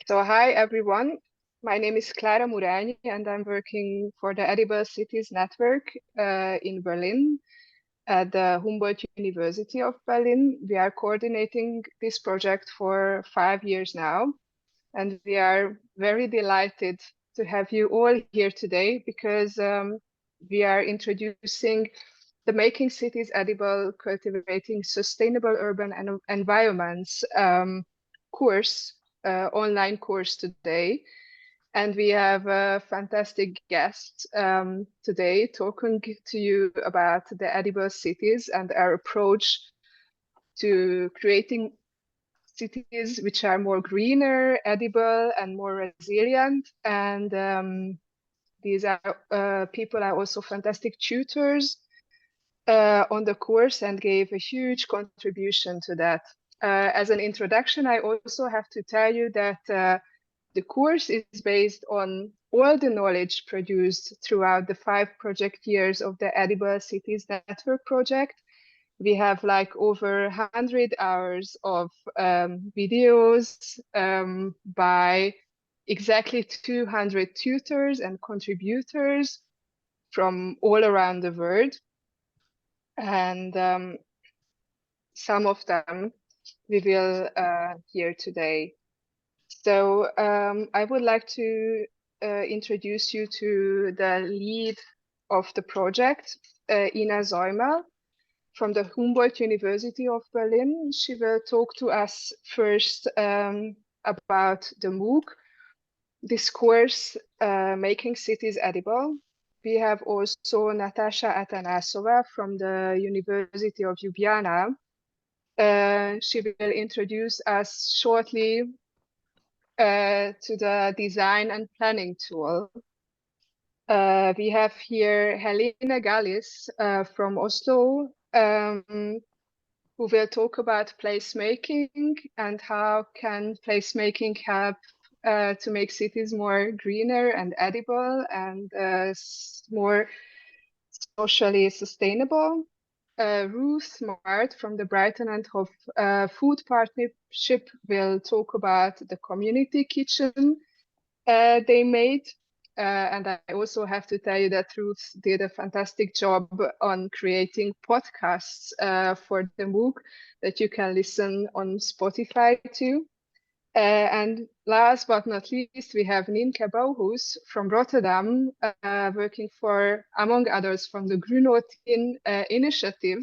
So hi everyone, my name is Clara Murani and I'm working for the Edible Cities Network in Berlin at the Humboldt University of Berlin. We are coordinating this project for 5 years now, and we are very delighted to have you all here today because we are introducing the Making Cities Edible, Cultivating Sustainable Urban Environments course, online course today. And we have a fantastic guest today talking to you about the edible cities and our approach to creating cities which are more greener, edible, and more resilient. And these are people are also fantastic tutors on the course and gave a huge contribution to that. As an introduction, I also have to tell you that the course is based on all the knowledge produced throughout the 5 project years of the Edible Cities Network project. We have like over 100 hours of videos by exactly 200 tutors and contributors from all around the world. And some of them we will hear today. So I would like to introduce you to the lead of the project, Ina Säumer from the Humboldt University of Berlin. She will talk to us first about the MOOC, this course, Making Cities Edible. We have also Natasha Atanasova from the University of Ljubljana. She will introduce us shortly to the design and planning tool. We have here Helene Gallis from Oslo, who will talk about placemaking and how can placemaking help to make cities more greener and edible and more socially sustainable. Ruth Mart from the Brighton and Hove Food Partnership will talk about the community kitchen they made. And I also have to tell you that Ruth did a fantastic job on creating podcasts for the MOOC that you can listen on Spotify too. And last but not least, we have Nienke Bouwhuis from Rotterdam, working for, among others, from the Grunotin initiative.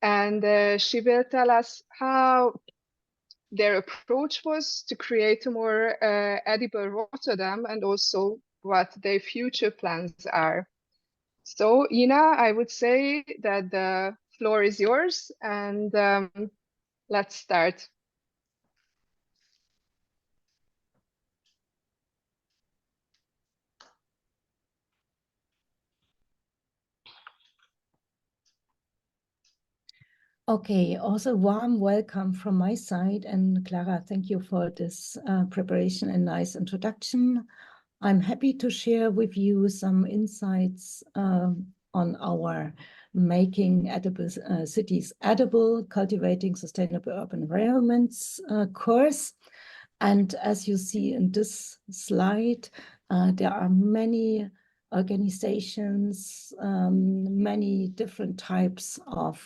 And she will tell us how their approach was to create a more edible Rotterdam and also what their future plans are. So, Ina, I would say that the floor is yours, and let's start. Okay, also warm welcome from my side. And Clara, thank you for this preparation and nice introduction. I'm happy to share with you some insights on our Making Edible Cities Edible, Cultivating Sustainable Urban Environments course. And as you see in this slide, there are many organizations, many different types of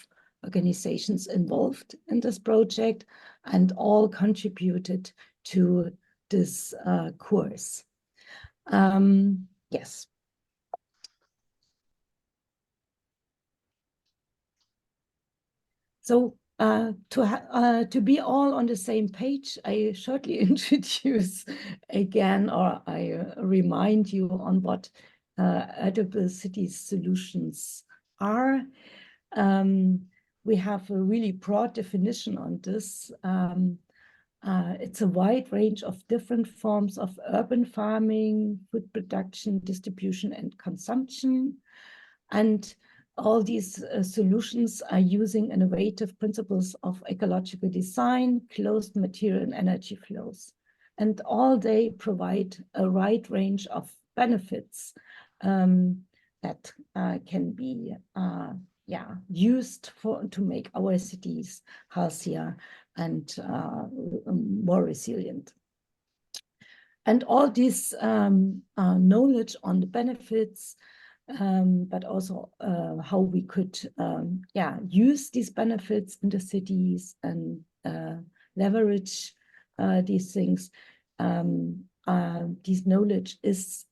organizations involved in this project, and all contributed to this course. Yes. So to be all on the same page, I shortly introduce again, or I remind you on what edible cities solutions are. We have a really broad definition on this. It's a wide range of different forms of urban farming, food production, distribution, and consumption. And all these solutions are using innovative principles of ecological design, closed material and energy flows. And all they provide a wide range of benefits that can be used to make our cities healthier and more resilient. And all this knowledge on the benefits, but also how we could use these benefits in the cities and leverage these things. This knowledge is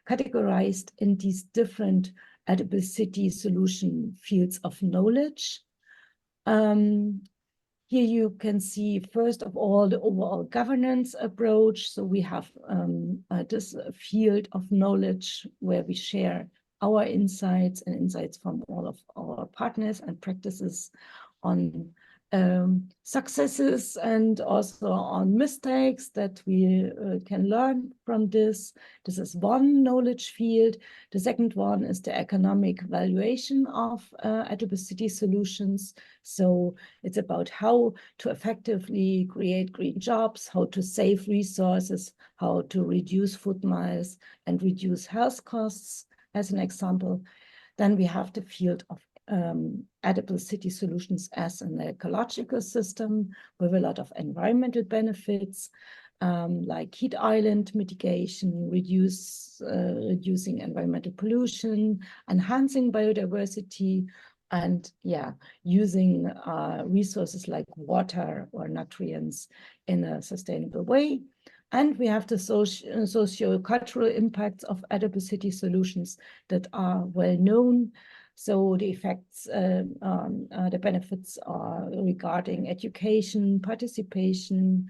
categorized in these different edible city solution fields of knowledge. Here you can see, first of all, the overall governance approach. So we have this field of knowledge where we share our insights and insights from all of our partners and practices on successes and also on mistakes that we can learn from this. This is one knowledge field. The second one is the economic valuation of edible city solutions. So it's about how to effectively create green jobs, how to save resources, how to reduce food miles and reduce health costs, as an example. Then we have the field of edible city solutions as an ecological system with a lot of environmental benefits, like heat island mitigation, reducing environmental pollution, enhancing biodiversity, and using resources like water or nutrients in a sustainable way. And we have the socio-cultural impacts of edible city solutions that are well known. So the effects, the benefits are regarding education, participation,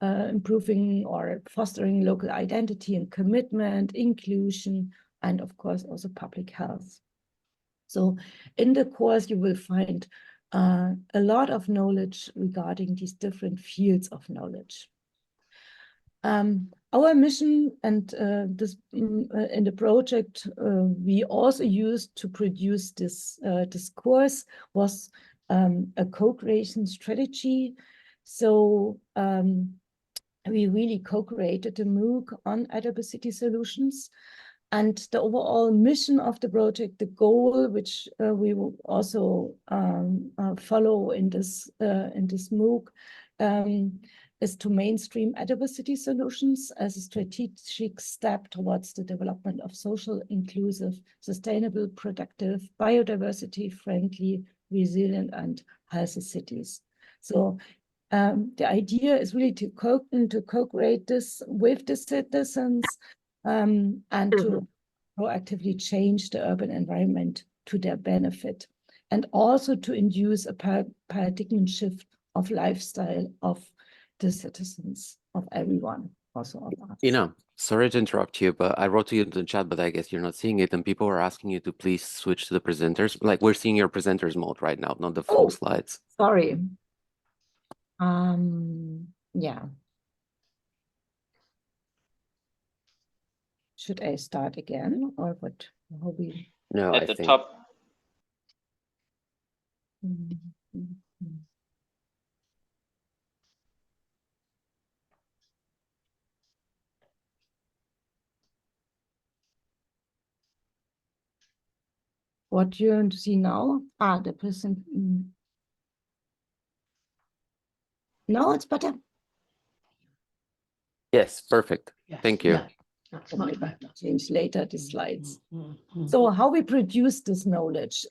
improving or fostering local identity and commitment, inclusion, and of course also public health. So in the course, you will find a lot of knowledge regarding these different fields of knowledge. Our mission and this in the project we also used to produce this course was a co-creation strategy. So we really co-created the MOOC on edible city solutions. And the overall mission of the project, the goal, which we will also follow in this MOOC, is to mainstream edible city solutions as a strategic step towards the development of social, inclusive, sustainable, productive, biodiversity-friendly, resilient, and healthy cities. So the idea is really to co-create this with the citizens and to proactively change the urban environment to their benefit, and also to induce a paradigm shift of lifestyle of the citizens, of everyone, also of us. Ina, sorry to interrupt you, but I wrote to you in the chat, but I guess you're not seeing it, and people are asking you to please switch to the presenters. Like, we're seeing your presenters mode right now, not the full slides. Sorry. Yeah. Should I start again, or what? How we... No, At I the think... top. What do you want to see now? The present. Now it's better. Yes, perfect. Yes. Thank you. Yeah. Change later the slides. So how we produce this knowledge?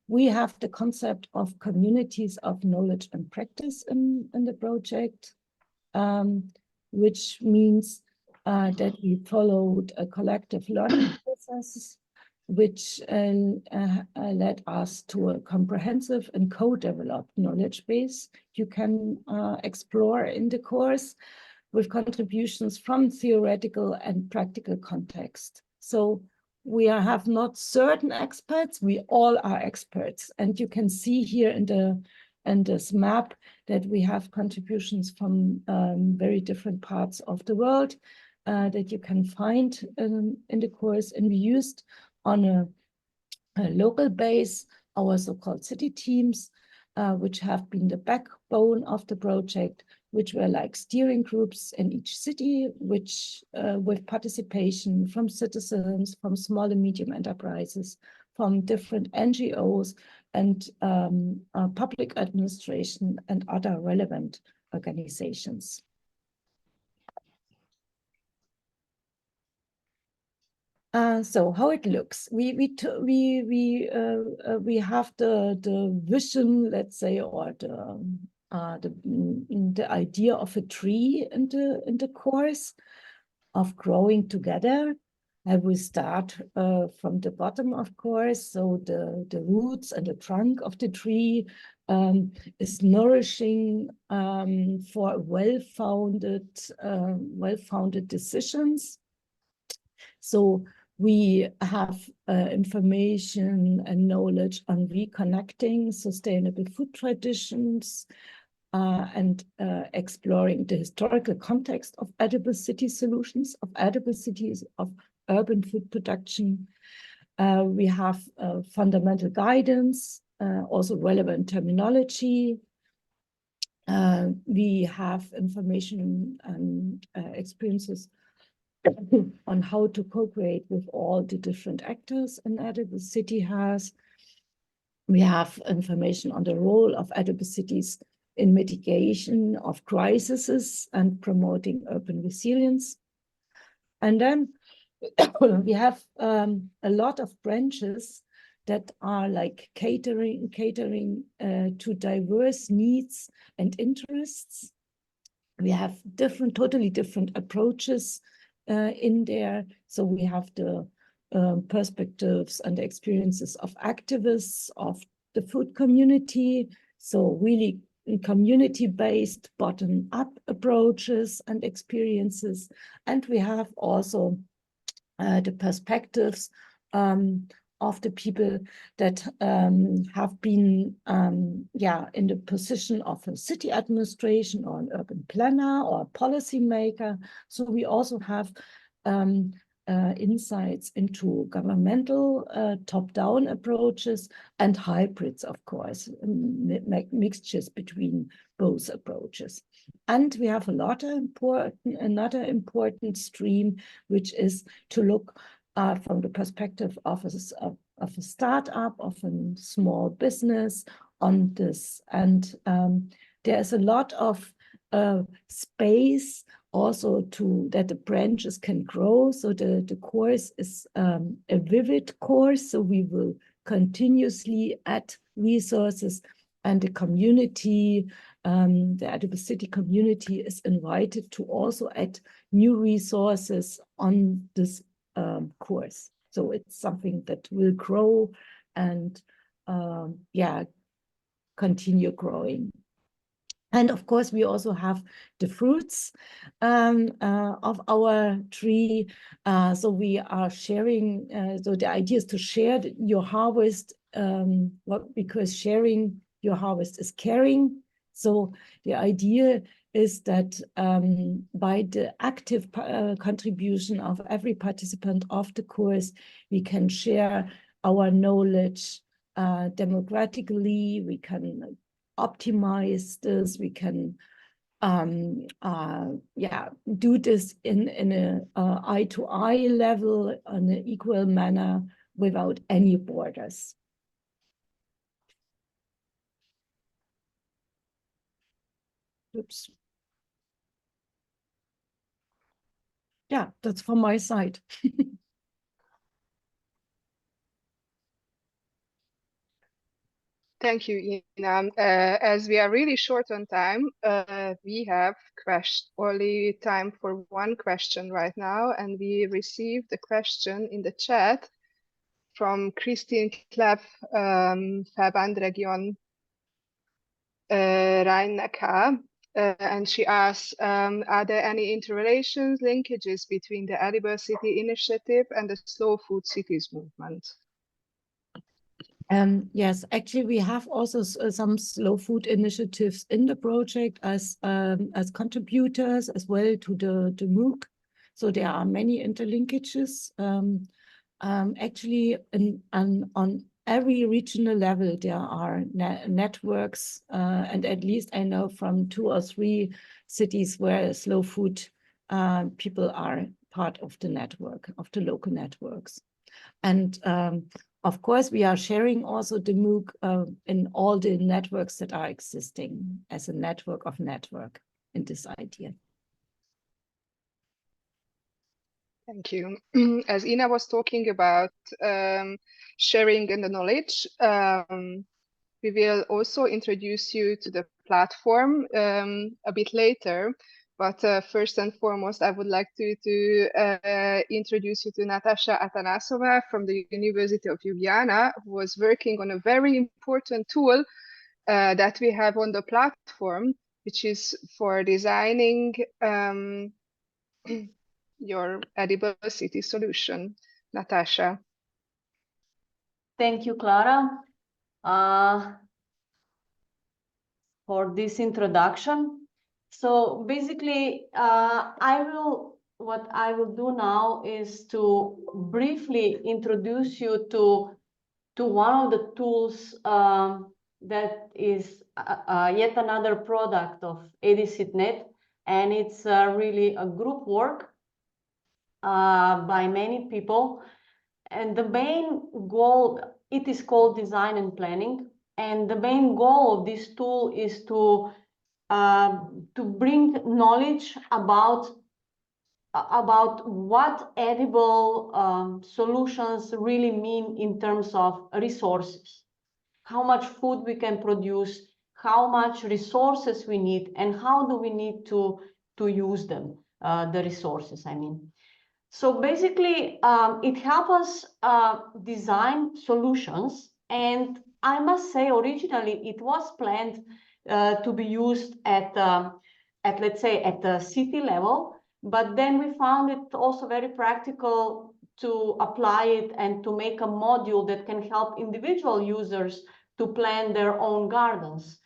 We have the concept of communities of knowledge and practice in the project, which means that we followed a collective learning process, which led us to a comprehensive and co-developed knowledge base you can explore in the course, with contributions from theoretical and practical context. So we have not certain experts, we all are experts. And you can see here in this map that we have contributions from very different parts of the world that you can find in the course. And we used on a local base our so-called city teams, which have been the backbone of the project, which were like steering groups in each city, which with participation from citizens, from small and medium enterprises, from different NGOs and public administration and other relevant organizations. So how it looks, we have the vision, let's say, or the idea of a tree in the course of growing together. And we start from the bottom, of course. So the roots and the trunk of the tree is nourishing for well-founded decisions. So we have information and knowledge on reconnecting sustainable food traditions and exploring the historical context of edible city solutions, of edible cities, of urban food production. We have fundamental guidance, also relevant terminology. We have information and experiences on how to co-create with all the different actors an edible city has. We have information on the role of edible cities in mitigation of crises and promoting urban resilience. And then we have a lot of branches that are like catering to diverse needs and interests. We have totally different approaches in there. So we have the perspectives and the experiences of activists, of the food community. So really community-based bottom-up approaches and experiences. And we have also the perspectives of the people that have been in the position of a city administration or an urban planner or a policymaker. So we also have insights into governmental top-down approaches and hybrids, of course, mixtures between both approaches. And we have another important stream, which is to look from the perspective of a startup, of a small business on this. And there's a lot of space also that the branches can grow. So the course is a vivid course. So we will continuously add resources, and the community, the edible city community, is invited to also add new resources on this course. So it's something that will grow and continue growing. And of course, we also have the fruits of our tree. So we are sharing, so the idea is to share your harvest, because sharing your harvest is caring. So the idea is that by the active contribution of every participant of the course, we can share our knowledge democratically. We can optimize this. We can do this in a eye-to-eye level, on an equal manner, without any borders. Oops. Yeah, that's from my side. Thank you, Ina. As we are really short on time, we have only time for one question right now, and we received a question in the chat from Christine Kleff, Verbandregion Rhein-Neckar, and she asks, are there any interrelations, linkages between the Edible City Initiative and the Slow Food Cities movement? Yes, actually, we have also some slow food initiatives in the project as contributors as well to the MOOC. So there are many interlinkages. Actually, on every regional level, there are networks, and at least I know from 2 or 3 cities where slow food people are part of the network, of the local networks. And of course, we are sharing also the MOOC in all the networks that are existing as a network of network in this idea. Thank you. As Ina was talking about sharing the knowledge, we will also introduce you to the platform a bit later. But first and foremost, I would like to introduce you to Natasha Atanasova from the University of Ljubljana, who was working on a very important tool that we have on the platform, which is for designing your edible city solution. Natasha. Thank you, Clara, for this introduction. So basically, what I will do now is to briefly introduce you to one of the tools that is yet another product of EdiCitNet, and it's really a group work by many people. And the main goal, it is called design and planning. And the main goal of this tool is to bring knowledge about what edible solutions really mean in terms of resources, how much food we can produce, how much resources we need, and how do we need to use them, the resources, I mean. So basically, it helps us design solutions. And I must say, originally, it was planned to be used at let's say, at the city level. But then we found it also very practical to apply it and to make a module that can help individual users to plan their own gardens.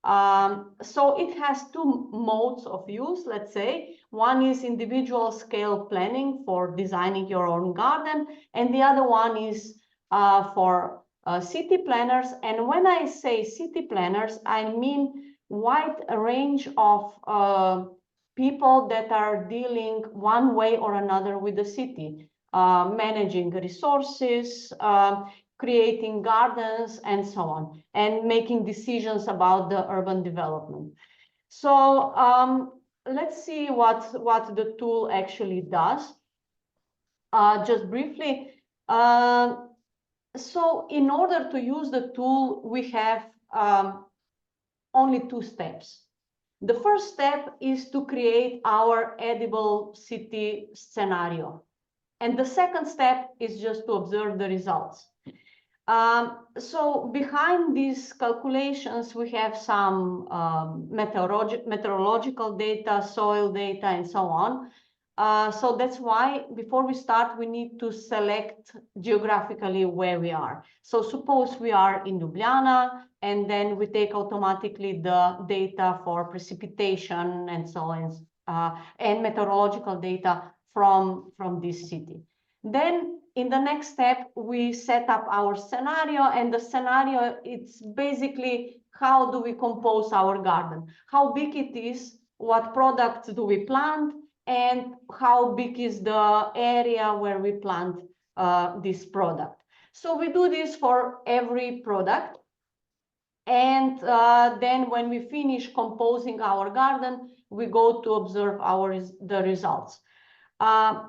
So it has two modes of use, let's say. One is individual scale planning for designing your own garden, and the other one is for city planners. And when I say city planners, I mean wide range of people that are dealing one way or another with the city, managing resources, creating gardens, and so on, and making decisions about the urban development. So let's see what the tool actually does. Just briefly. So in order to use the tool, we have only two steps. The first step is to create our edible city scenario. And the second step is just to observe the results. So behind these calculations, we have some meteorological data, soil data, and so on. So that's why before we start, we need to select geographically where we are. So suppose we are in Ljubljana, and then we take automatically the data for precipitation and so on, and meteorological data from this city. Then in the next step, we set up our scenario, and the scenario, it's basically how do we compose our garden, how big it is, what products do we plant, and how big is the area where we plant this product. So we do this for every product. And then when we finish composing our garden, we go to observe the results.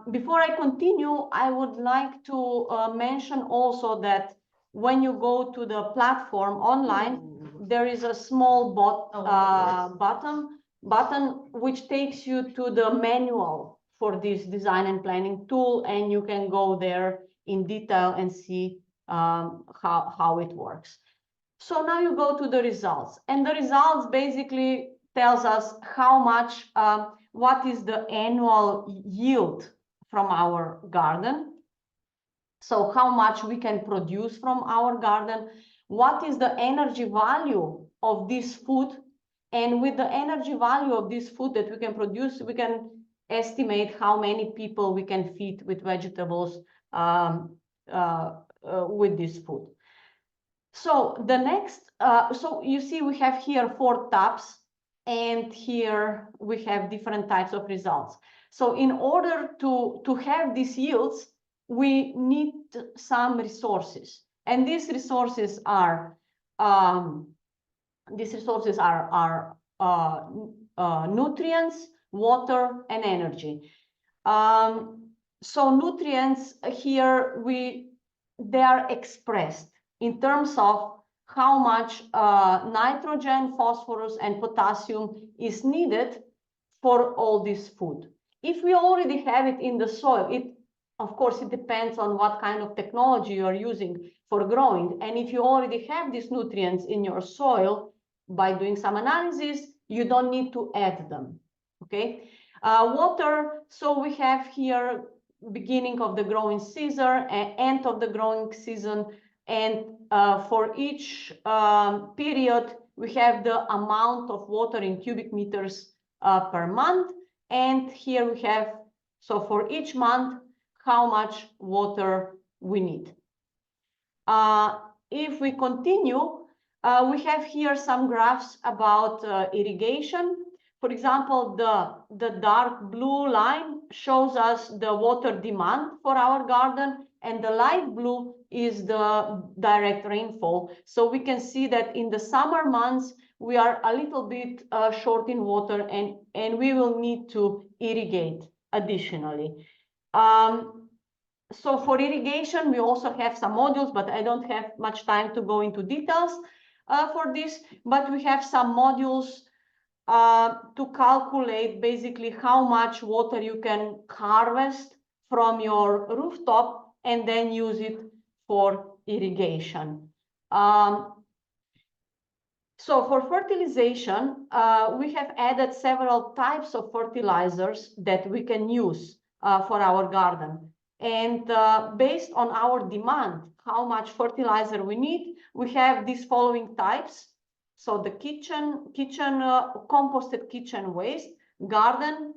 Before I continue, I would like to mention also that when you go to the platform online, there is a small button which takes you to the manual for this design and planning tool, and you can go there in detail and see how it works. So now you go to the results, and the results basically tells us how much, what is the annual yield from our garden. So how much we can produce from our garden, what is the energy value of this food, and with the energy value of this food that we can produce, we can estimate how many people we can feed with vegetables with this food. So the next, so you see we have here 4 tabs, and here we have different types of results. So in order to have these yields, we need some resources, and these resources are nutrients, water, and energy. So nutrients here, they are expressed in terms of how much nitrogen, phosphorus, and potassium is needed for all this food. If we already have it in the soil, of course, it depends on what kind of technology you are using for growing. And if you already have these nutrients in your soil, by doing some analysis, you don't need to add them, okay? Water, so we have here beginning of the growing season, end of the growing season, and for each period, we have the amount of water in cubic meters per month. And here we have, so for each month, how much water we need. If we continue, we have here some graphs about irrigation. For example, the dark blue line shows us the water demand for our garden, and the light blue is the direct rainfall. So we can see that in the summer months, we are a little bit short in water, and we will need to irrigate additionally. So for irrigation, we also have some modules, but I don't have much time to go into details for this, but we have some modules to calculate basically how much water you can harvest from your rooftop and then use it for irrigation. So for fertilization, we have added several types of fertilizers that we can use for our garden. And based on our demand, how much fertilizer we need, we have these following types. So the composted kitchen waste, garden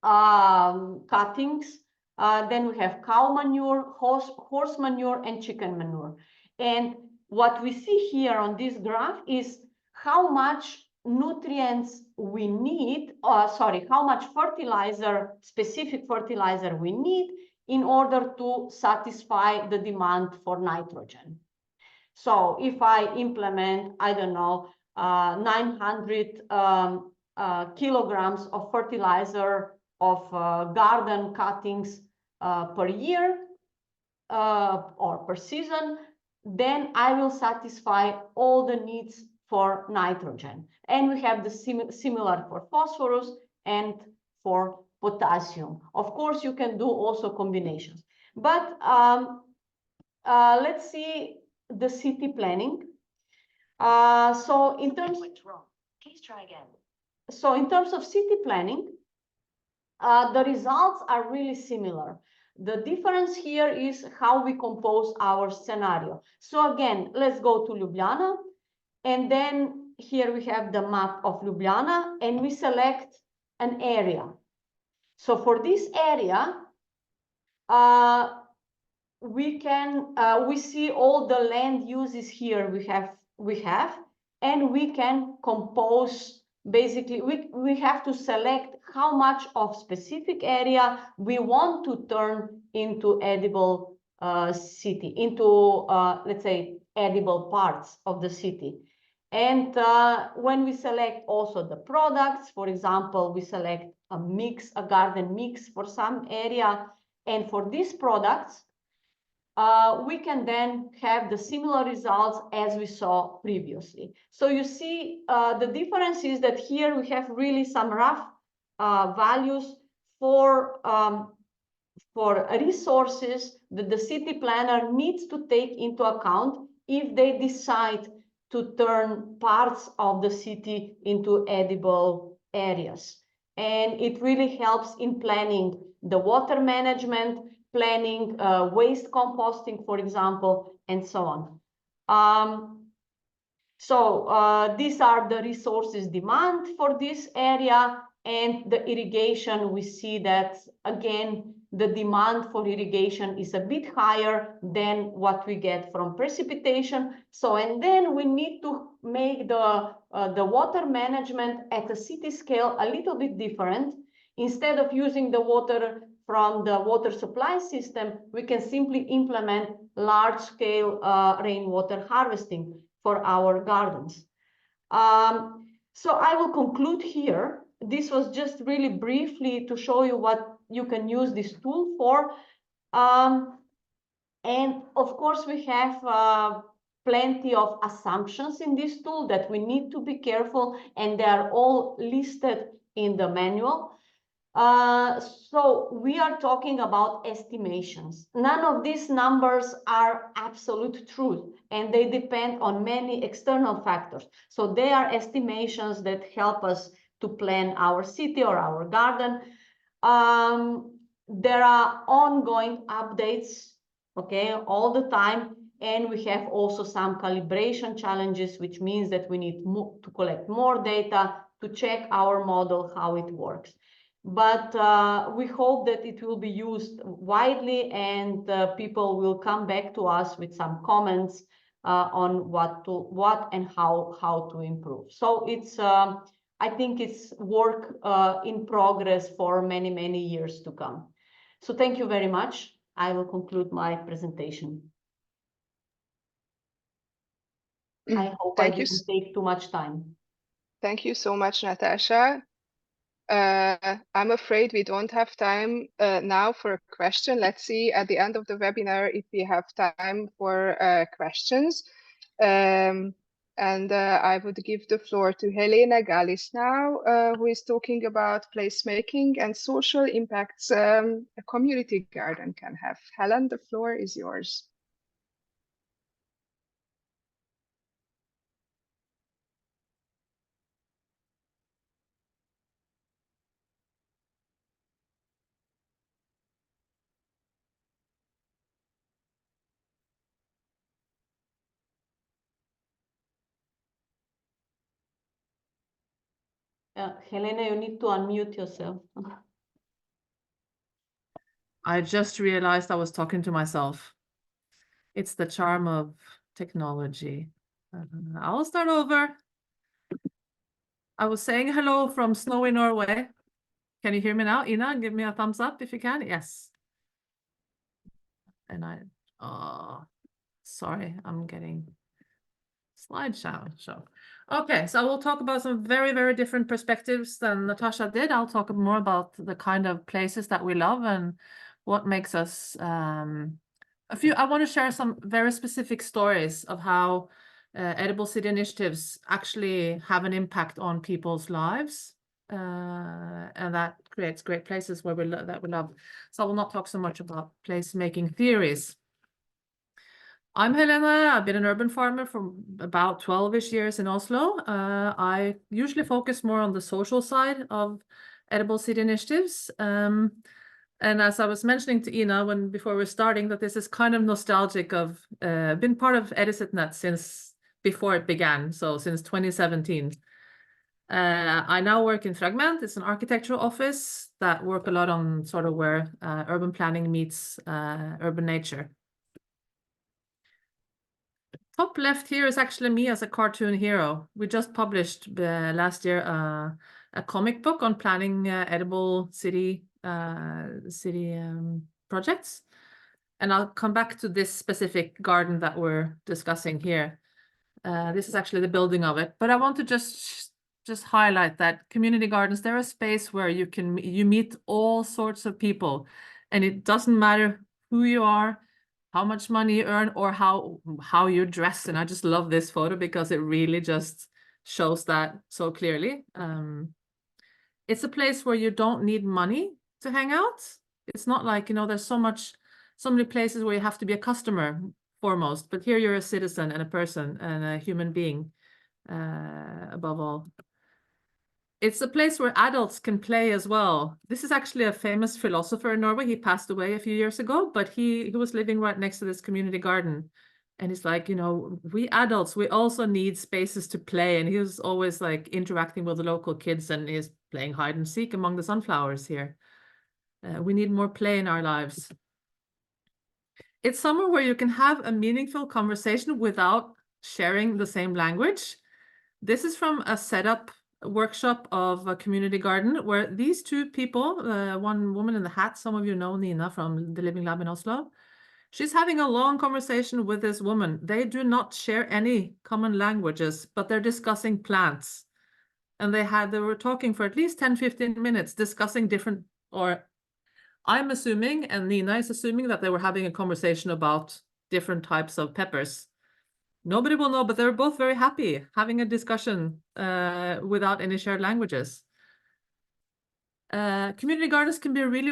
cuttings, then we have cow manure, horse manure, and chicken manure. And what we see here on this graph is how much nutrients we need, how much fertilizer, specific fertilizer we need in order to satisfy the demand for nitrogen. So if I implement, I don't know, 900 kilograms of fertilizer of garden cuttings per year or per season, then I will satisfy all the needs for nitrogen. And we have the similar for phosphorus and for potassium. Of course, you can do also combinations. But let's see the city planning. So in terms, please try again. So in terms of city planning, the results are really similar. The difference here is how we compose our scenario. So again, let's go to Ljubljana. And then here we have the map of Ljubljana, and we select an area. So for this area, we see all the land uses here we have, and we can compose. Basically, we have to select how much of specific area we want to turn into edible city, into let's say edible parts of the city. And when we select also the products, for example, we select a garden mix for some area, and for these products, we can then have the similar results as we saw previously. So you see, the difference is that here we have really some rough values for resources that the city planner needs to take into account if they decide to turn parts of the city into edible areas. And it really helps in planning the water management, planning waste composting, for example, and so on. These are the resources demand for this area, and the irrigation, we see that, again, the demand for irrigation is a bit higher than what we get from precipitation. So, and then we need to make the water management at a city scale a little bit different. Instead of using the water from the water supply system, we can simply implement large-scale rainwater harvesting for our gardens. So I will conclude here. This was just really briefly to show you you can use this tool for. And of course, we have plenty of assumptions in this tool that we need to be careful, and they are all listed in the manual. So we are talking about estimations. None of these numbers are absolute truth, and they depend on many external factors. So they are estimations that help us to plan our city or our garden. There are ongoing updates, okay, all the time. And we have also some calibration challenges, which means that we need to collect more data to check our model, how it works. But we hope that it will be used widely, and people will come back to us with some comments on what and how to improve. So it's I think it's work in progress for many, many years to come. So thank you very much. I will conclude my presentation. I hope I didn't take too much time. Thank you so much, Natasha. I'm afraid we don't have time now for a question. Let's see at the end of the webinar if we have time for questions. And I would give the floor to Helena Gallis now, who is talking about placemaking and social impacts a community garden can have. Helen, the floor is yours. Helena, you need to unmute yourself. I just realized I was talking to myself. It's the charm of technology. I'll start over. I was saying hello from snowy Norway. Can you hear me now? Ina, give me a thumbs up if you can. Yes. And sorry, I'm getting slideshow. Okay, so I will talk about some very, very different perspectives than Natasha did. I'll talk more about the kind of places that we love and what makes us I want to share some very specific stories of how edible city initiatives actually have an impact on people's lives, and that creates great places where that we love. So I will not talk so much about placemaking theories. I'm Helena. I've been an urban farmer for about 12-ish years in Oslo. I usually focus more on the social side of edible city initiatives. And as I was mentioning to Ina before we're starting, that this is kind of nostalgic of been part of EdisitNet since before it began, so since 2017. I now work in Fragment. It's an architectural office that work a lot on sort of where urban planning meets urban nature. Top left here is actually me as a cartoon hero. We just published last year a comic book on planning edible city projects. And I'll come back to this specific garden that we're discussing here. This is actually the building of it. But I want to just highlight that community gardens, they're a space where you meet all sorts of people. And it doesn't matter who you are, how much money you earn, or how you dress. And I just love this photo because it really just shows that so clearly. It's a place where you don't need money to hang out. It's not like, there's so many places where you have to be a customer foremost, but here you're a citizen and a person and a human being above all. It's a place where adults can play as well. This is actually a famous philosopher in Norway. He passed away a few years ago, but he was living right next to this community garden. And he's like, we adults, we also need spaces to play. And he was always like interacting with the local kids, and he's playing hide and seek among the sunflowers here. We need more play in our lives. It's somewhere where you can have a meaningful conversation without sharing the same language. This is from a setup workshop of a community garden where these two people, one woman in the hat, some of you know Nina from the Living Lab in Oslo. She's having a long conversation with this woman. They do not share any common languages, but they're discussing plants. And they were talking for at least 10-15 minutes discussing different, or I'm assuming, and Nina is assuming, that they were having a conversation about different types of peppers. Nobody will know, but they were both very happy having a discussion without any shared languages. Community gardens can be a really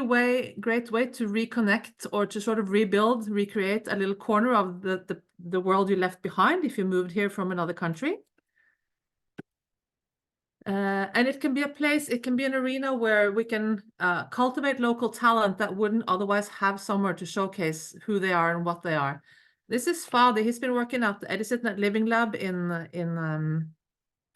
great way to reconnect or to sort of rebuild, recreate a little corner of the world you left behind if you moved here from another country. And it can be a place, it can be an arena where we can cultivate local talent that wouldn't otherwise have somewhere to showcase who they are and what they are. This is Fadi. He's been working at the Edisitnet Living Lab in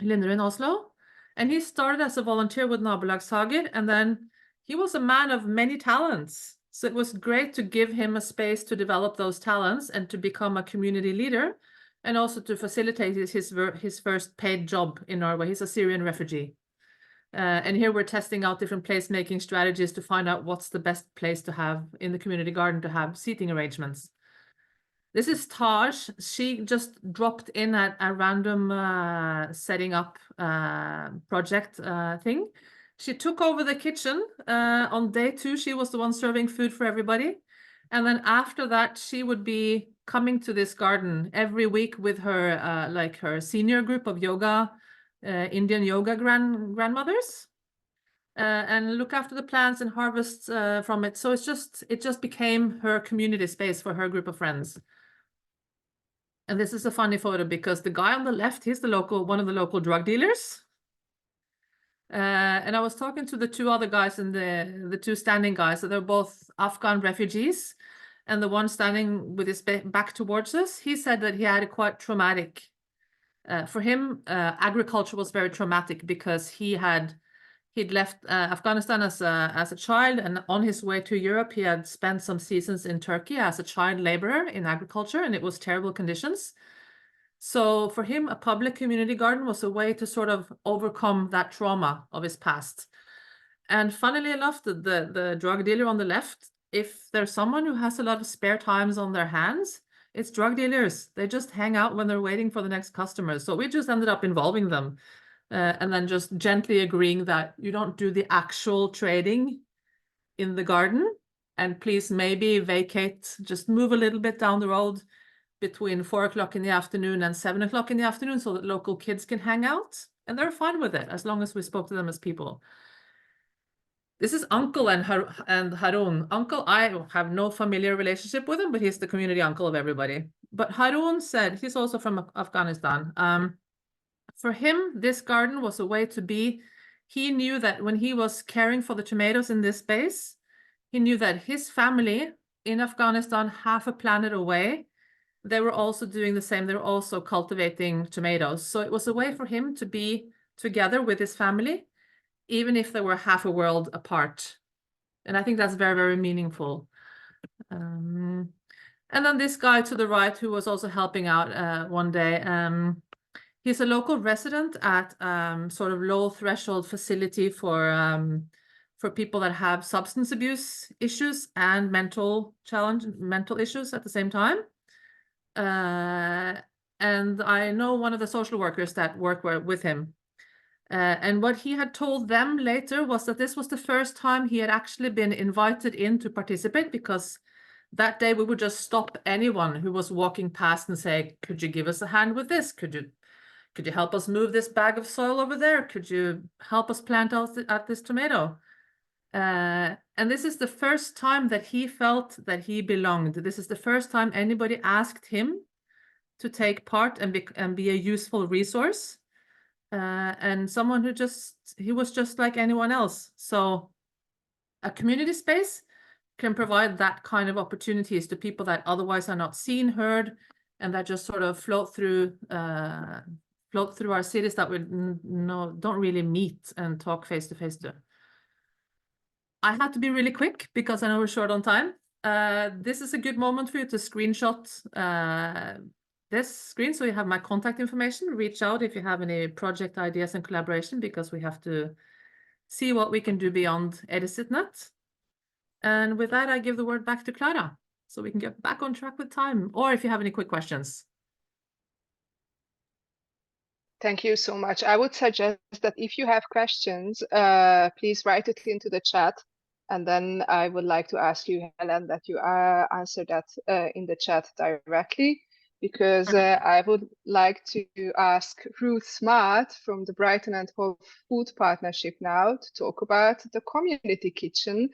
Linderud in Oslo. And he started as a volunteer with Nabolagshager, and then he was a man of many talents. So it was great to give him a space to develop those talents and to become a community leader, and also to facilitate his first paid job in Norway. He's a Syrian refugee. And here we're testing out different placemaking strategies to find out what's the best place to have in the community garden to have seating arrangements. This is Taj. She just dropped in at a random setting up project thing. She took over the kitchen. On day 2, she was the one serving food for everybody. And then after that, she would be coming to this garden every week with her like her senior group of yoga, Indian yoga grandmothers, and look after the plants and harvest from it. So it just became her community space for her group of friends. And this is a funny photo because the guy on the left, he's one of the local drug dealers. And I was talking to the 2 other guys and the 2 standing guys. So they're both Afghan refugees. And the one standing with his back towards us, he said that he had a quite traumatic, for him, agriculture was very traumatic because he'd left Afghanistan as a child, and on his way to Europe, he had spent some seasons in Turkey as a child laborer in agriculture, and it was terrible conditions. So for him, a public community garden was a way to sort of overcome that trauma of his past. And funnily enough, the drug dealer on the left, if there's someone who has a lot of spare times on their hands, it's drug dealers. They just hang out when they're waiting for the next customers. So we just ended up involving them. And then just gently agreeing that you don't do the actual trading in the garden, and please maybe vacate, just move a little bit down the road between 4 o'clock in the afternoon and 7 o'clock in the afternoon so that local kids can hang out. And they're fine with it as long as we spoke to them as people. This is Uncle and Harun. Uncle, I have no familiar relationship with him, but he's the community uncle of everybody. But Harun said, he's also from Afghanistan. For him, this garden was a way to be. He knew that when he was caring for the tomatoes in this space, he knew that his family in Afghanistan, half a planet away, they were also doing the same. They were also cultivating tomatoes. So it was a way for him to be together with his family, even if they were half a world apart. And I think that's very, very meaningful. And then this guy to the right, who was also helping out one day, he's a local resident at sort of low threshold facility for people that have substance abuse issues and mental issues at the same time. And I know one of the social workers that work with him. And what he had told them later was that this was the first time he had actually been invited in to participate, because that day we would just stop anyone who was walking past and say, could you give us a hand with this? Could you help us move this bag of soil over there? Could you help us plant out at this tomato? And this is the first time that he felt that he belonged. This is the first time anybody asked him to take part and be a useful resource. And someone he was just like anyone else. So a community space can provide that kind of opportunities to people that otherwise are not seen, heard, and that just sort of float through our cities that we don't really meet and talk face to face to. I had to be really quick because I know we're short on time. This is a good moment for you to screenshot this screen, so you have my contact information. Reach out if you have any project ideas and collaboration, because we have to see what we can do beyond Edisitnet. And with that, I give the word back to Clara, so we can get back on track with time, or if you have any quick questions. Thank you so much. I would suggest that if you have questions, please write it into the chat. And then I would like to ask you, Helen, that you answer that in the chat directly, because I would like to ask Ruth Smart from the Brighton and Hove Food Partnership now to talk about the community kitchen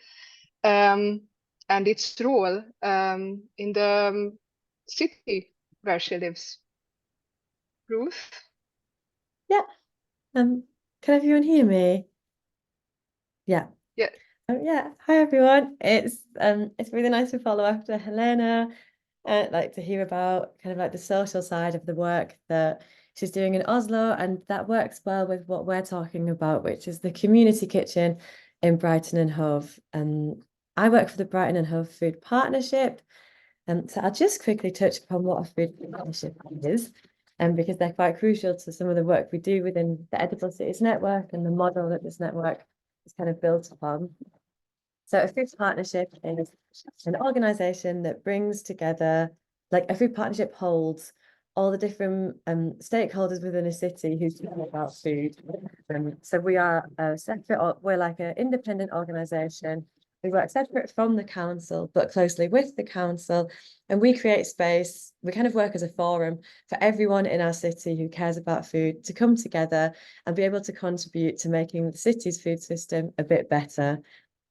and its role in the city where she lives. Ruth? Yeah. Can everyone hear me? Yeah. Yeah. Yeah. Hi everyone. It's really nice to follow after Helena. I'd like to hear about kind of like the social side of the work that she's doing in Oslo, and that works well with what we're talking about, which is the community kitchen in Brighton and Hove. I work for the Brighton and Hove Food Partnership. So I'll just quickly touch upon what a food partnership is, because they're quite crucial to some of the work we do within the Edible Cities Network and the model that this network is kind of built upon. So a food partnership is an organisation that brings together, like a food partnership holds all the different stakeholders within a city who care about food. So we are a separate, we're like an independent organisation. We work separate from the council, but closely with the council, and we create space. We kind of work as a forum for everyone in our city who cares about food to come together and be able to contribute to making the city's food system a bit better.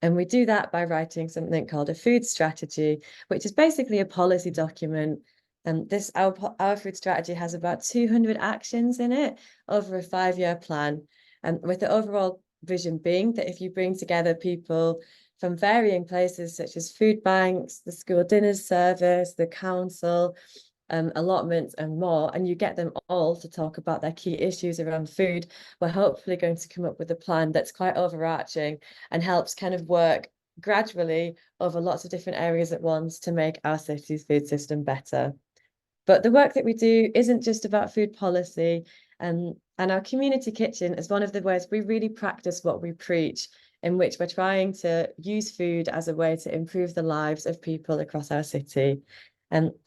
And we do that by writing something called a food strategy, which is basically a policy document. And our food strategy has about 200 actions in it over a 5-year plan. And with the overall vision being that if you bring together people from varying places, such as food banks, the school dinners service, the council, allotments and more, and you get them all to talk about their key issues around food, we're hopefully going to come up with a plan that's quite overarching and helps kind of work gradually over lots of different areas at once to make our city's food system better. But the work that we do isn't just about food policy, and our community kitchen is one of the ways we really practice what we preach, in which we're trying to use food as a way to improve the lives of people across our city.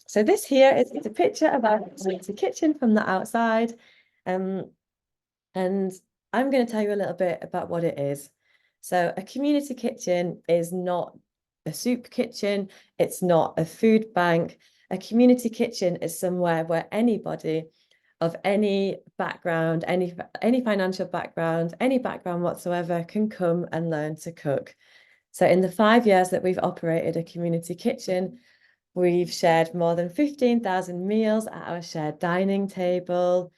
So this here is a picture of our community kitchen from the outside. And I'm going to tell you a little bit about what it is. So a community kitchen is not a soup kitchen. It's not a food bank. A community kitchen is somewhere where anybody of any background, any financial background, any background whatsoever can come and learn to cook. So in the 5 years that we've operated a community kitchen, we've shared more than 15,000 meals at our shared dining table.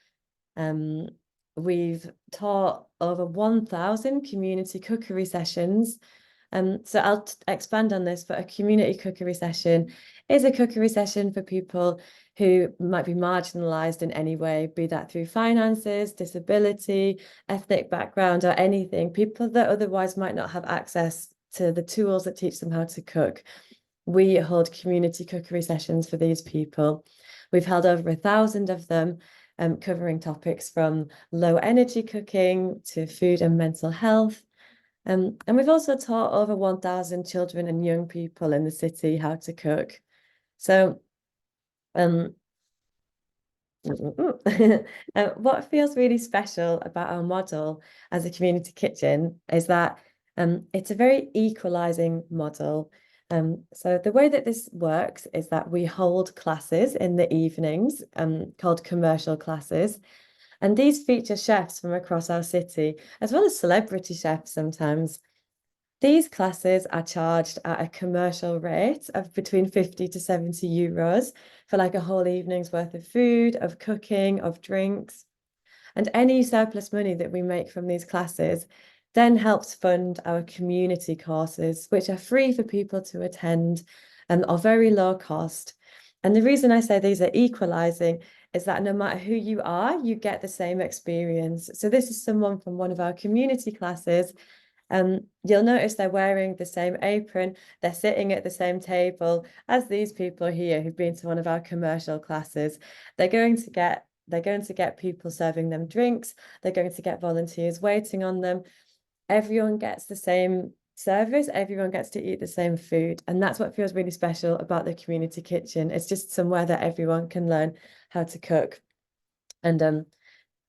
We've taught over 1,000 community cookery sessions. So I'll expand on this, but a community cookery session is a cookery session for people who might be marginalised in any way, be that through finances, disability, ethnic background, or anything, people that otherwise might not have access to the tools that teach them how to cook. We hold community cookery sessions for these people. We've held over 1,000 of them, covering topics from low energy cooking to food and mental health. And we've also taught over 1,000 children and young people in the city how to cook. So what feels really special about our model as a community kitchen is that it's a very equalizing model. So the way that this works is that we hold classes in the evenings called commercial classes. And these feature chefs from across our city, as well as celebrity chefs sometimes. These classes are charged at a commercial rate of between 50 to 70 euros for like a whole evening's worth of food, of cooking, of drinks. And any surplus money that we make from these classes then helps fund our community courses, which are free for people to attend and are very low cost. And the reason I say these are equalizing is that no matter who you are, you get the same experience. So this is someone from one of our community classes. You'll notice they're wearing the same apron, they're sitting at the same table as these people here who've been to one of our commercial classes. They're going to get people serving them drinks, they're going to get volunteers waiting on them. Everyone gets the same service, everyone gets to eat the same food. And that's what feels really special about the community kitchen. It's just somewhere that everyone can learn how to cook. And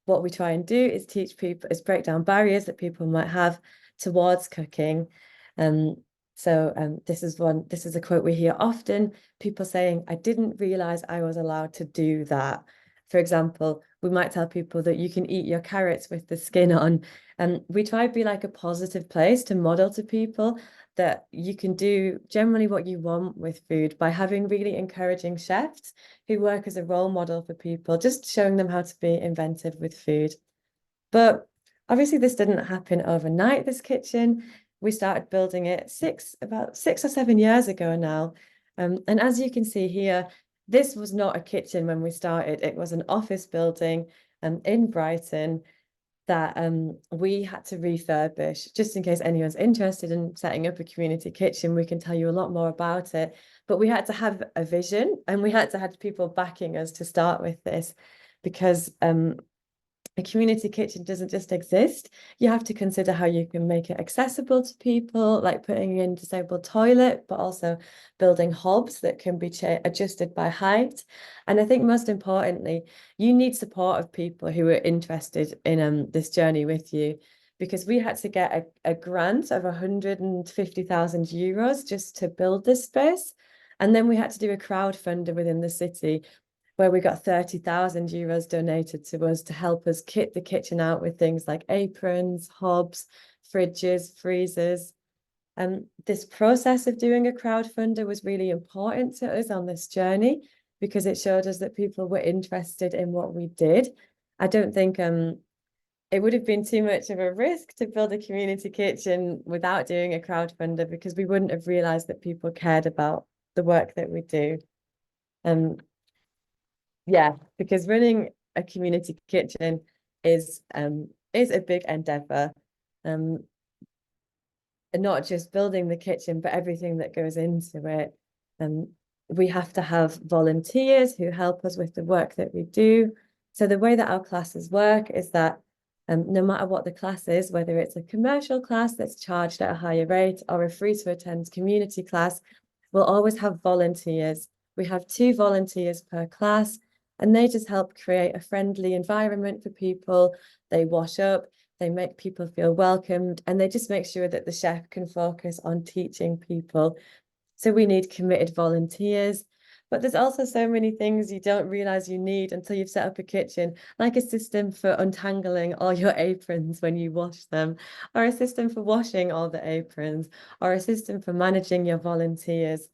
what we try and do is teach people, is break down barriers that people might have towards cooking. So this is a quote we hear often, people saying, I didn't realize I was allowed to do that. For example, we might tell people that you can eat your carrots with the skin on. And we try to be like a positive place to model to people that you can do generally what you want with food by having really encouraging chefs who work as a role model for people, just showing them how to be inventive with food. But obviously this didn't happen overnight, this kitchen. We started building it about 6 or 7 years ago now. And as you can see here, this was not a kitchen when we started. It was an office building in Brighton that we had to refurbish. Just in case anyone's interested in setting up a community kitchen, we can tell you a lot more about it. But we had to have a vision, and we had to have people backing us to start with this, because a community kitchen doesn't just exist. You have to consider how you can make it accessible to people, like putting in disabled toilet, but also building hobs that can be adjusted by height. And I think most importantly, you need support of people who are interested in this journey with you, because we had to get a grant of 150,000 euros just to build this space. And then we had to do a crowdfunder within the city, where we got 30,000 euros donated to us to help us kit the kitchen out with things like aprons, hobs, fridges, freezers. This process of doing a crowdfunder was really important to us on this journey, because it showed us that people were interested in what we did. I don't think it would have been too much of a risk to build a community kitchen without doing a crowdfunder, because we wouldn't have realized that people cared about the work that we do. Yeah, because running a community kitchen is a big endeavor. And not just building the kitchen, but everything that goes into it. We have to have volunteers who help us with the work that we do. So the way that our classes work is that no matter what the class is, whether it's a commercial class that's charged at a higher rate or a free to attend community class, we'll always have volunteers. We have 2 volunteers per class, and they just help create a friendly environment for people. They wash up, they make people feel welcomed, and they just make sure that the chef can focus on teaching people. So we need committed volunteers. But there's also so many things you don't realize you need until you've set up a kitchen, like a system for untangling all your aprons when you wash them, or a system for washing all the aprons, or a system for managing your volunteers.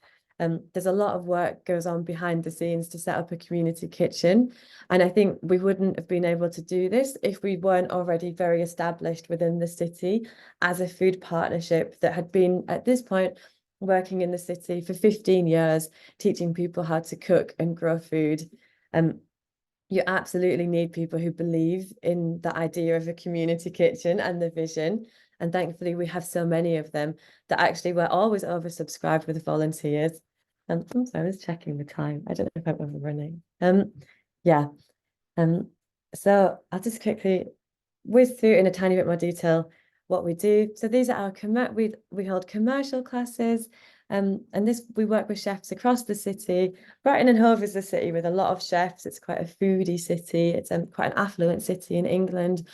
There's a lot of work goes on behind the scenes to set up a community kitchen. And I think we wouldn't have been able to do this if we weren't already very established within the city as a food partnership that had been, at this point, working in the city for 15 years, teaching people how to cook and grow food. You absolutely need people who believe in the idea of a community kitchen and the vision. And thankfully, we have so many of them that actually we're always oversubscribed with volunteers. I'm sorry, I was checking the time. I don't know if I'm overrunning. Yeah. So I'll just quickly whiz through in a tiny bit more detail what we do. So these are our we hold commercial classes, and we work with chefs across the city. Brighton and Hove is a city with a lot of chefs. It's quite a foodie city. It's quite an affluent city in England.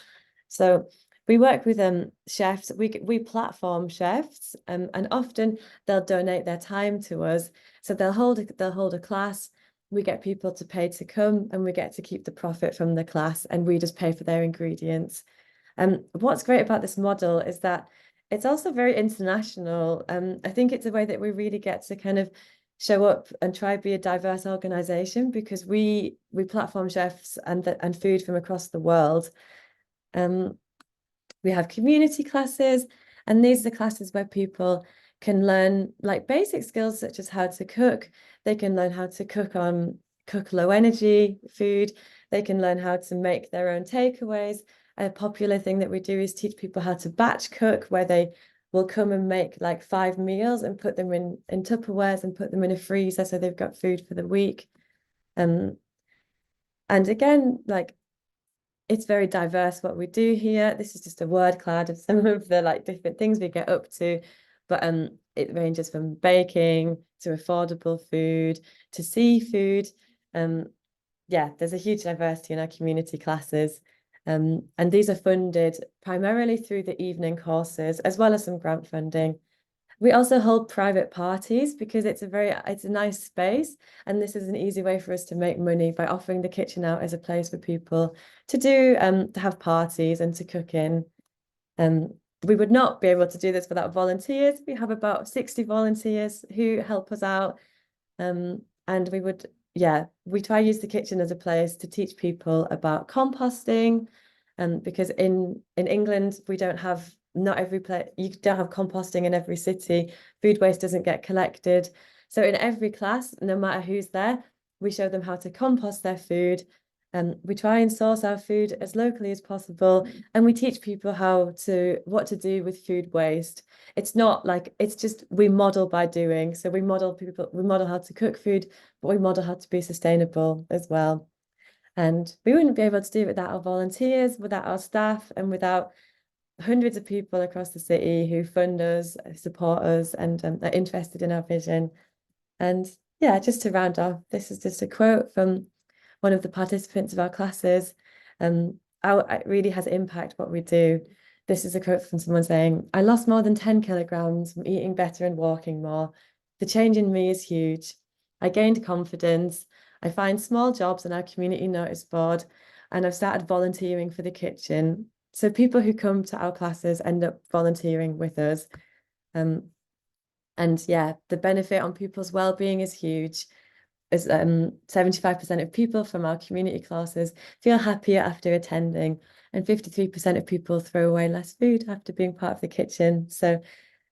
So we work with chefs. We platform chefs, and often they'll donate their time to us. So they'll hold a class. We get people to pay to come, and we get to keep the profit from the class, and we just pay for their ingredients. What's great about this model is that it's also very international. I think it's a way that we really get to kind of show up and try to be a diverse organization, because we platform chefs and food from across the world. We have community classes, and these are classes where people can learn like basic skills such as how to cook. They can learn how to cook low energy food. They can learn how to make their own takeaways. A popular thing that we do is teach people how to batch cook, where they will come and make like 5 meals and put them in Tupperwares and put them in a freezer so they've got food for the week. And again, like, it's very diverse what we do here. This is just a word cloud of some of the like different things we get up to, but it ranges from baking to affordable food to seafood. Yeah, there's a huge diversity in our community classes. And these are funded primarily through the evening courses, as well as some grant funding. We also hold private parties because it's a nice space, and this is an easy way for us to make money by offering the kitchen out as a place for people to have parties and to cook in. We would not be able to do this without volunteers. We have about 60 volunteers who help us out. And we try to use the kitchen as a place to teach people about composting. Because in England, we don't have, not every place, you don't have composting in every city. Food waste doesn't get collected. So in every class, no matter who's there, we show them how to compost their food. We try and source our food as locally as possible, and we teach people what to do with food waste. It's not like, it's just, we model by doing. So we model how to cook food, but we model how to be sustainable as well. And we wouldn't be able to do it without our volunteers, without our staff, and without hundreds of people across the city who fund us, support us, and are interested in our vision. And yeah, just to round off, this is just a quote from one of the participants of our classes. It really has impact what we do. This is a quote from someone saying, "I lost more than 10 kilograms from eating better and walking more. The change in me is huge. I gained confidence. I find small jobs on our community notice board, and I've started volunteering for the kitchen." So people who come to our classes end up volunteering with us. And yeah, the benefit on people's well-being is huge. As 75% of people from our community classes feel happier after attending, and 53% of people throw away less food after being part of the kitchen. So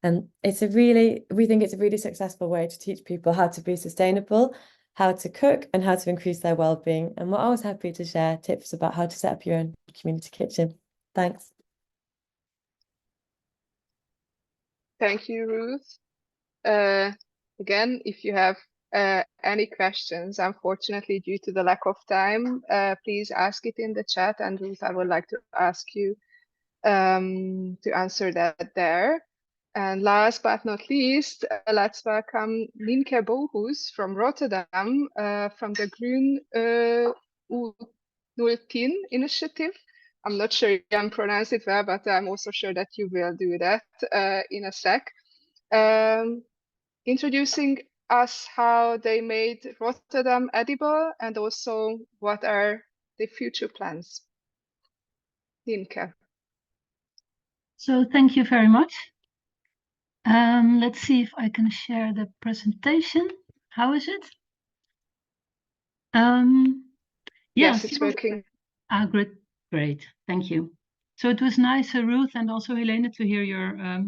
we think it's a really successful way to teach people how to be sustainable, how to cook, and how to increase their well-being. And we're always happy to share tips about how to set up your own community kitchen. Thanks. Thank you, Ruth. Again, if you have any questions, unfortunately, due to the lack of time, please ask it in the chat, and Ruth, I would like to ask you to answer that there. And last but not least, let's welcome Nienke Bohus from Rotterdam, from the Groen U010 initiative. I'm not sure if I'm pronouncing it well, but I'm also sure that you will do that in a sec. Introducing us how they made Rotterdam edible, and also what are the future plans. Nienke. So thank you very much. Let's see if I can share the presentation. How is it? Yes, it's working. Great, thank you. So it was nice, Ruth, and also Helene, to hear your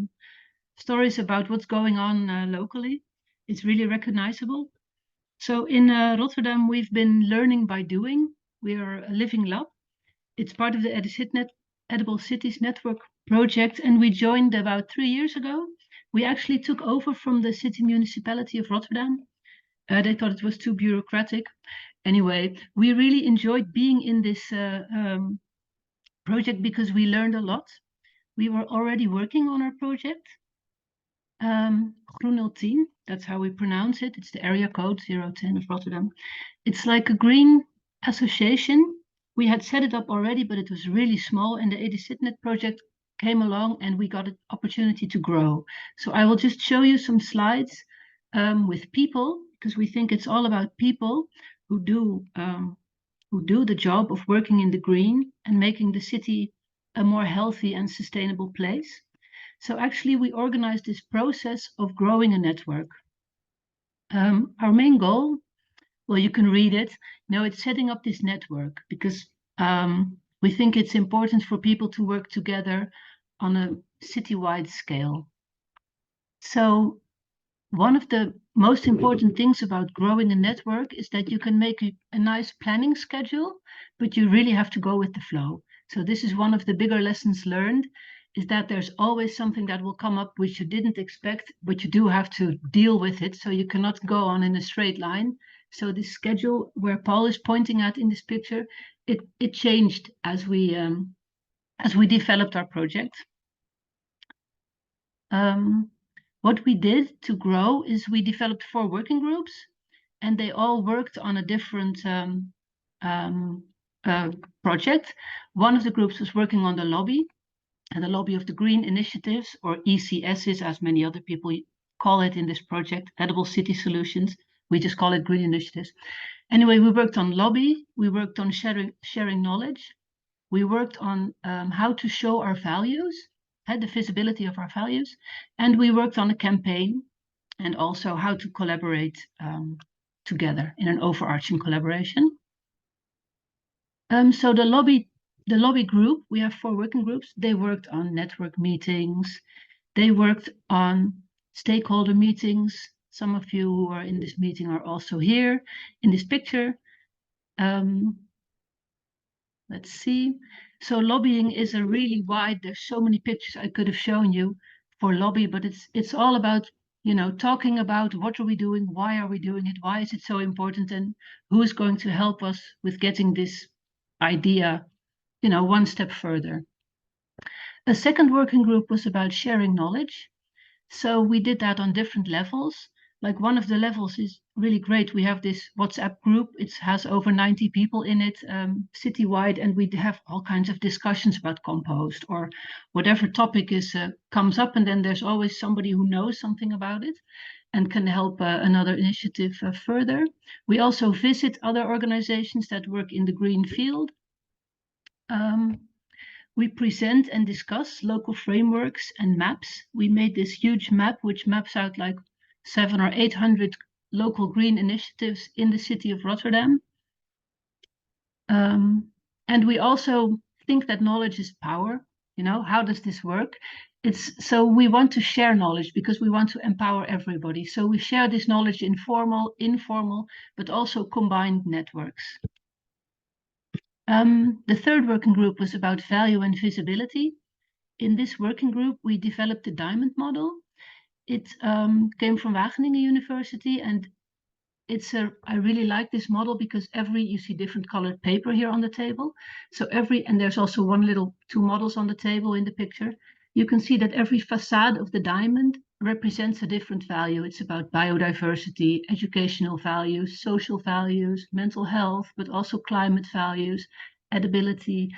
stories about what's going on locally. It's really recognizable. So in Rotterdam, we've been learning by doing. We are a living lab. It's part of the Edible Cities Network project, and we joined about 3 years ago. We actually took over from the city municipality of Rotterdam. They thought it was too bureaucratic. Anyway, we really enjoyed being in this project because we learned a lot. We were already working on our project. Groen 010, that's how we pronounce it. It's the area code 010 of Rotterdam. It's like a green association. We had set it up already, but it was really small, and the EduCitNet project came along and we got an opportunity to grow. So I will just show you some slides with people, because we think it's all about people who do the job of working in the green and making the city a more healthy and sustainable place. So actually we organized this process of growing a network. Our main goal, well, you can read it. It's setting up this network because we think it's important for people to work together on a citywide scale. So one of the most important things about growing a network is that you can make a nice planning schedule, but you really have to go with the flow. So this is one of the bigger lessons learned, is that there's always something that will come up which you didn't expect, but you do have to deal with it. So you cannot go on in a straight line. So this schedule where Paul is pointing at in this picture, it changed as we developed our project. What we did to grow is we developed 4 working groups, and they all worked on a different project. One of the groups was working on the lobby. and the lobby of the Green Initiatives, or ECSs, as many other people call it in this project, Edible City Solutions. We just call it Green Initiatives. Anyway, we worked on lobby, we worked on sharing knowledge, we worked on how to show our values, the visibility of our values, and we worked on a campaign and also how to collaborate together in an overarching collaboration. So the lobby group, we have 4 working groups. They worked on network meetings. They worked on stakeholder meetings. Some of you who are in this meeting are also here in this picture. Let's see. So lobbying is a really wide, there's so many pictures I could have shown you for lobby, but it's all about, you know, talking about what are we doing, why are we doing it, why is it so important, and who is going to help us with getting this idea, you know, one step further. A second working group was about sharing knowledge. So we did that on different levels. Like one of the levels is really great. We have this WhatsApp group. It has over 90 people in it citywide, and we have all kinds of discussions about compost or whatever topic is comes up. And then there's always somebody who knows something about it and can help another initiative further. We also visit other organizations that work in the green field. We present and discuss local frameworks and maps. We made this huge map, which maps out like 700 or 800 local green initiatives in the city of Rotterdam. And we also think that knowledge is power. You know, how does this work? So we want to share knowledge because we want to empower everybody. So we share this knowledge in formal, informal, but also combined networks. The third working group was about value and visibility. In this working group, we developed the diamond model. It came from Wageningen University, and I really like this model because you see different colored paper here on the table. So and there's also 2 models on the table in the picture. You can see that every facade of the diamond represents a different value. It's about biodiversity, educational values, social values, mental health, but also climate values, edibility.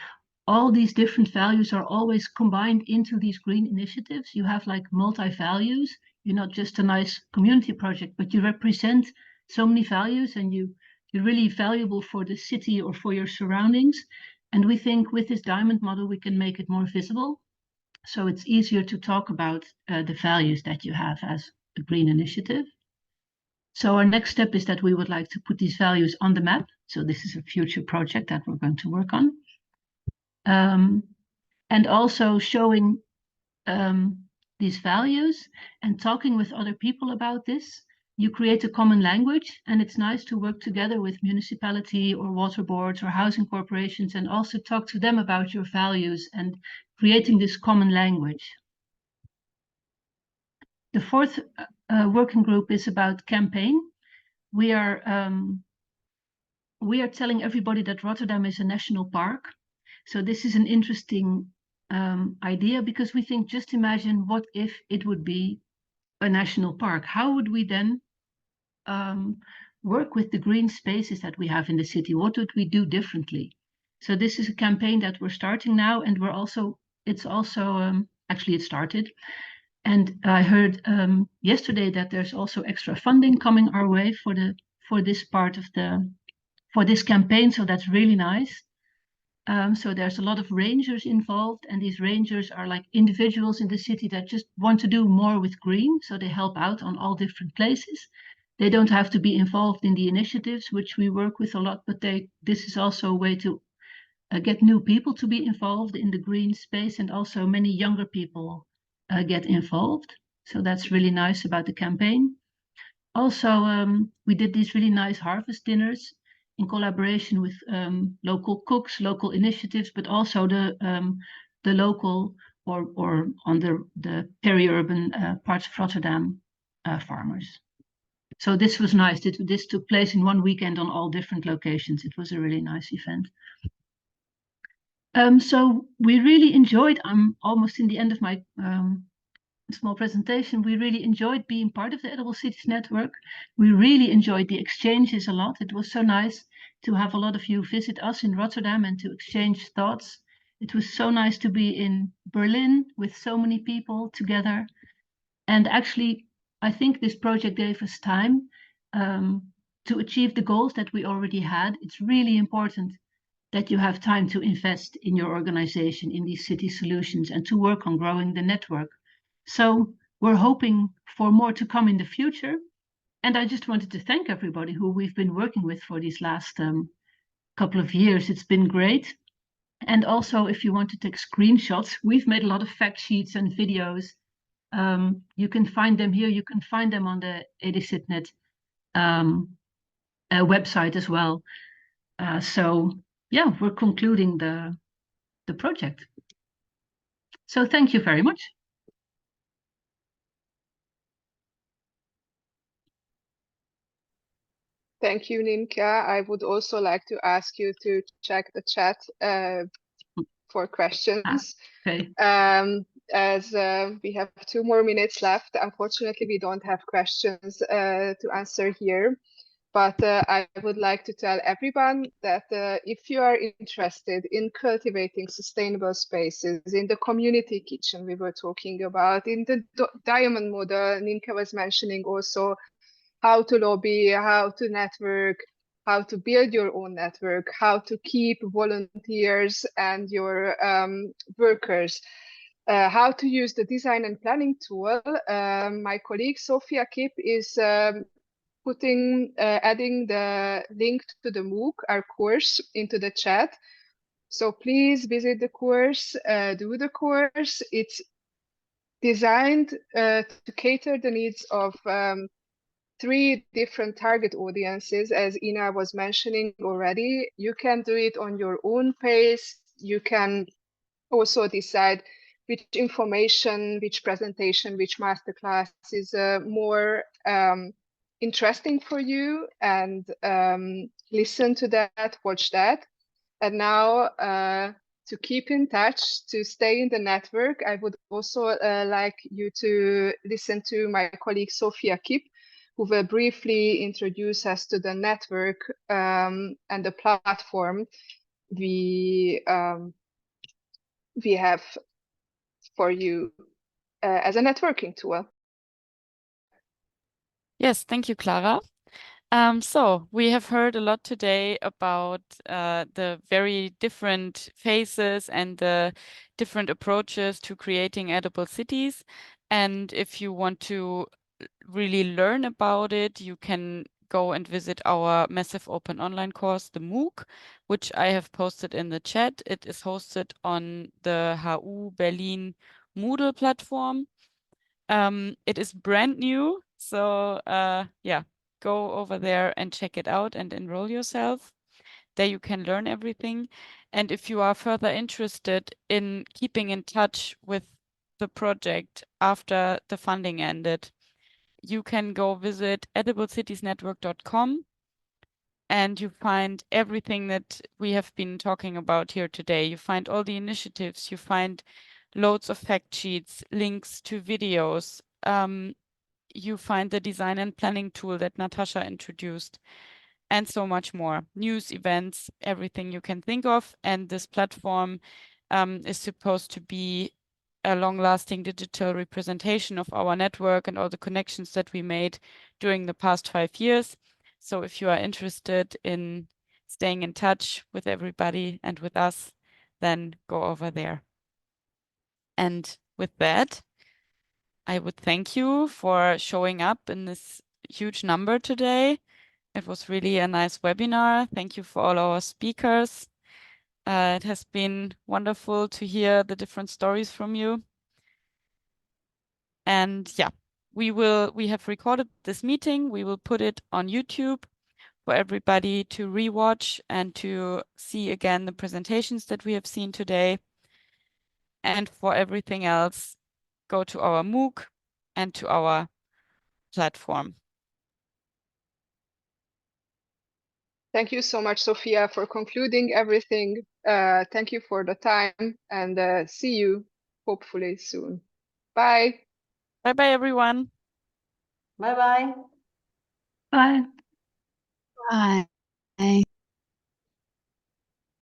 All these different values are always combined into these green initiatives. You have like multi-values. You're not just a nice community project, but you represent so many values, and you're really valuable for the city or for your surroundings. And we think with this diamond model, we can make it more visible. So it's easier to talk about the values that you have as a green initiative. So our next step is that we would like to put these values on the map. So this is a future project that we're going to work on. And also showing these values and talking with other people about this. You create a common language, and it's nice to work together with municipality or water boards or housing corporations and also talk to them about your values and creating this common language. The fourth working group is about campaign. We are telling everybody that Rotterdam is a national park. So this is an interesting idea because we think, just imagine what if it would be a national park. How would we then work with the green spaces that we have in the city? What would we do differently? So this is a campaign that we're starting now, and actually it started. And I heard yesterday that there's also extra funding coming our way for this campaign. So that's really nice. So there's a lot of rangers involved, and these rangers are like individuals in the city that just want to do more with green. So they help out on all different places. They don't have to be involved in the initiatives, which we work with a lot, but this is also a way to get new people to be involved in the green space, and also many younger people get involved. So that's really nice about the campaign. Also, we did these really nice harvest dinners in collaboration with local cooks, local initiatives, but also the local or on the peri-urban parts of Rotterdam farmers. So this was nice. This took place in one weekend on all different locations. It was a really nice event. So we really enjoyed, I'm almost in the end of my small presentation, we really enjoyed being part of the Edible Cities Network. We really enjoyed the exchanges a lot. It was so nice to have a lot of you visit us in Rotterdam and to exchange thoughts. It was so nice to be in Berlin with so many people together. And actually, I think this project gave us time to achieve the goals that we already had. It's really important that you have time to invest in your organization, in these city solutions, and to work on growing the network. So we're hoping for more to come in the future. And I just wanted to thank everybody who we've been working with for these last couple of years. It's been great. And also, if you want to take screenshots, we've made a lot of fact sheets and videos. You can find them here. You can find them on the EduCitNet website as well. So yeah, we're concluding the project. So thank you very much. Thank you, Ninka. I would also like to ask you to check the chat for questions. Okay. As we have 2 more minutes left, unfortunately, we don't have questions to answer here. But I would like to tell everyone that if you are interested in cultivating sustainable spaces, in the community kitchen we were talking about, in the diamond model, Ninka was mentioning also how to lobby, how to network, how to build your own network, how to keep volunteers and your workers, how to use the design and planning tool. My colleague Sophia Kipp is adding the link to the MOOC, our course, into the chat. So please visit the course, do the course. It's designed to cater the needs of 3 different target audiences, as Ina was mentioning already. You can do it on your own pace. You can also decide which information, which presentation, which masterclass is more interesting for you, and listen to that, watch that. And now to keep in touch, to stay in the network, I would also like you to listen to my colleague Sophia Kipp, who will briefly introduce us to the network and the platform we have for you as a networking tool. Yes, thank you, Clara. So we have heard a lot today about the very different phases and the different approaches to creating edible cities. And if you want to really learn about it, you can go and visit our massive open online course, the MOOC, which I have posted in the chat. It is hosted on the HU Berlin Moodle platform. It is brand new, so yeah, go over there and check it out and enroll yourself. There you can learn everything. And if you are further interested in keeping in touch with the project after the funding ended, you can go visit ediblecities.network.com, and you find everything that we have been talking about here today. You find all the initiatives, you find loads of fact sheets, links to videos. You find the design and planning tool that Natasha introduced, and so much more. News, events, everything you can think of. And this platform is supposed to be a long-lasting digital representation of our network and all the connections that we made during the past 5 years. So if you are interested in staying in touch with everybody and with us, then go over there. And with that, I would thank you for showing up in this huge number today. It was really a nice webinar. Thank you for all our speakers. It has been wonderful to hear the different stories from you. And yeah, we have recorded this meeting. We will put it on YouTube for everybody to rewatch and to see again the presentations that we have seen today. And for everything else, go to our MOOC and to our platform. Thank you so much, Sophia, for concluding everything. Thank you for the time, and see you hopefully soon. Bye. Bye-bye, everyone. Bye-bye. Bye. Bye.